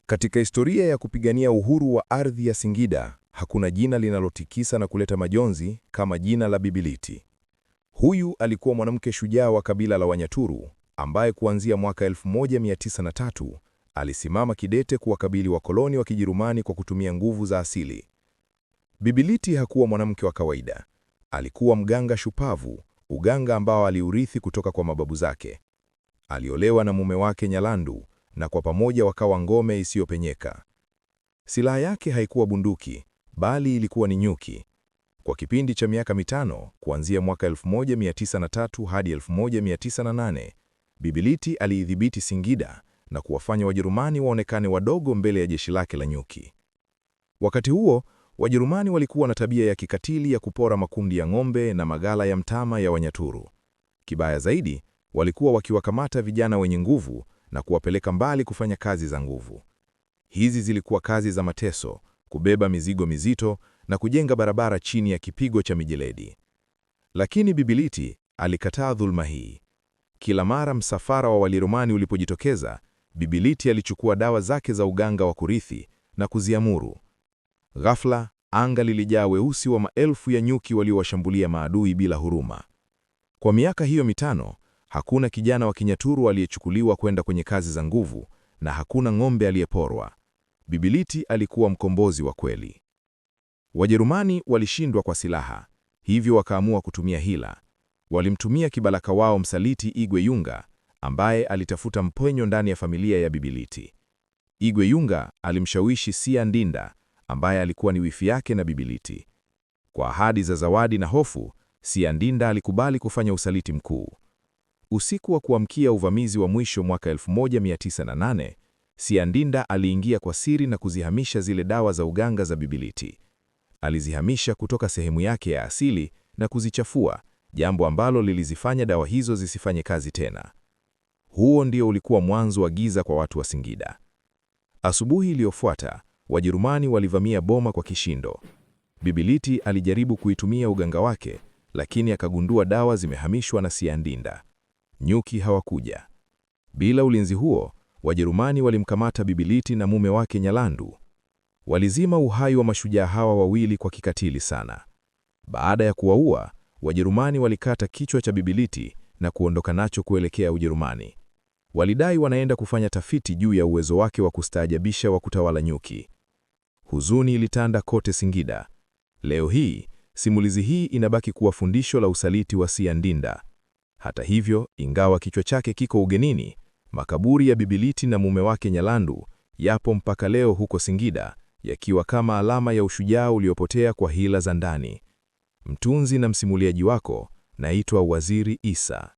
Katika historia ya kupigania uhuru wa ardhi ya Singida, hakuna jina linalotikisa na kuleta majonzi kama jina la Bibi Liti. Huyu alikuwa mwanamke shujaa wa kabila la Wanyaturu, ambaye kuanzia mwaka 1903 alisimama kidete kuwakabili wakoloni wa Kijerumani kwa kutumia nguvu za asili. Bibi Liti hakuwa mwanamke wa kawaida. Alikuwa mganga shupavu, uganga ambao aliurithi kutoka kwa mababu zake. Aliolewa na mume wake Nyalandu, na kwa pamoja wakawa ngome isiyopenyeka. Silaha yake haikuwa bunduki, bali ilikuwa ni nyuki. Kwa kipindi cha miaka mitano, kuanzia mwaka 1903 hadi 1908, Bibi Liti aliidhibiti Singida na kuwafanya Wajerumani waonekane wadogo mbele ya jeshi lake la nyuki. Wakati huo, Wajerumani walikuwa na tabia ya kikatili ya kupora makundi ya ng'ombe na maghala ya mtama ya Wanyaturu. Kibaya zaidi, walikuwa wakiwakamata vijana wenye nguvu na kuwapeleka mbali kufanya kazi za nguvu. Hizi zilikuwa kazi za mateso, kubeba mizigo mizito na kujenga barabara chini ya kipigo cha mijeledi. Lakini Bibi Liti alikataa dhulma hii. Kila mara msafara wa Wajerumani ulipojitokeza, Bibi Liti alichukua dawa zake za uganga wa kurithi na kuziamuru. Ghafla, anga lilijaa weusi wa maelfu ya nyuki waliowashambulia maadui bila huruma. Kwa miaka hiyo mitano, hakuna kijana wa Kinyaturu aliyechukuliwa kwenda kwenye kazi za nguvu, na hakuna ng'ombe aliyeporwa. Bibi Liti alikuwa mkombozi wa kweli. Wajerumani walishindwa kwa silaha, hivyo wakaamua kutumia hila. Walimtumia kibaraka wao msaliti Igwe Yunga, ambaye alitafuta mpenyo ndani ya familia ya Bibi Liti. Igwe Yunga alimshawishi Sia Ndinda, ambaye alikuwa ni wifi yake na Bibi Liti. Kwa ahadi za zawadi na hofu, Sia Ndinda alikubali kufanya usaliti mkuu. Usiku wa kuamkia uvamizi wa mwisho mwaka 1908, Sia Ndinda aliingia kwa siri na kuzihamisha zile dawa za uganga za Bibi Liti. Alizihamisha kutoka sehemu yake ya asili na kuzichafua, jambo ambalo lilizifanya dawa hizo zisifanye kazi tena. Huo ndio ulikuwa mwanzo wa giza kwa watu wa Singida. Asubuhi iliyofuata, Wajerumani walivamia boma kwa kishindo. Bibi Liti alijaribu kuitumia uganga wake, lakini akagundua dawa zimehamishwa na Sia Ndinda. Nyuki hawakuja. Bila ulinzi huo, Wajerumani walimkamata Bibi Liti na mume wake Nyalandu. Walizima uhai wa mashujaa hawa wawili kwa kikatili sana. Baada ya kuwaua, Wajerumani walikata kichwa cha Bibi Liti na kuondoka nacho kuelekea Ujerumani. Walidai wanaenda kufanya tafiti juu ya uwezo wake wa kustaajabisha wa kutawala nyuki. Huzuni ilitanda kote Singida. Leo hii, simulizi hii inabaki kuwa fundisho la usaliti wa Sia Ndinda. Hata hivyo, ingawa kichwa chake kiko ugenini, makaburi ya Bibi Liti na mume wake Nyalandu yapo mpaka leo huko Singida, yakiwa kama alama ya ushujaa uliopotea kwa hila za ndani. Mtunzi na msimuliaji wako, naitwa Waziri Isa.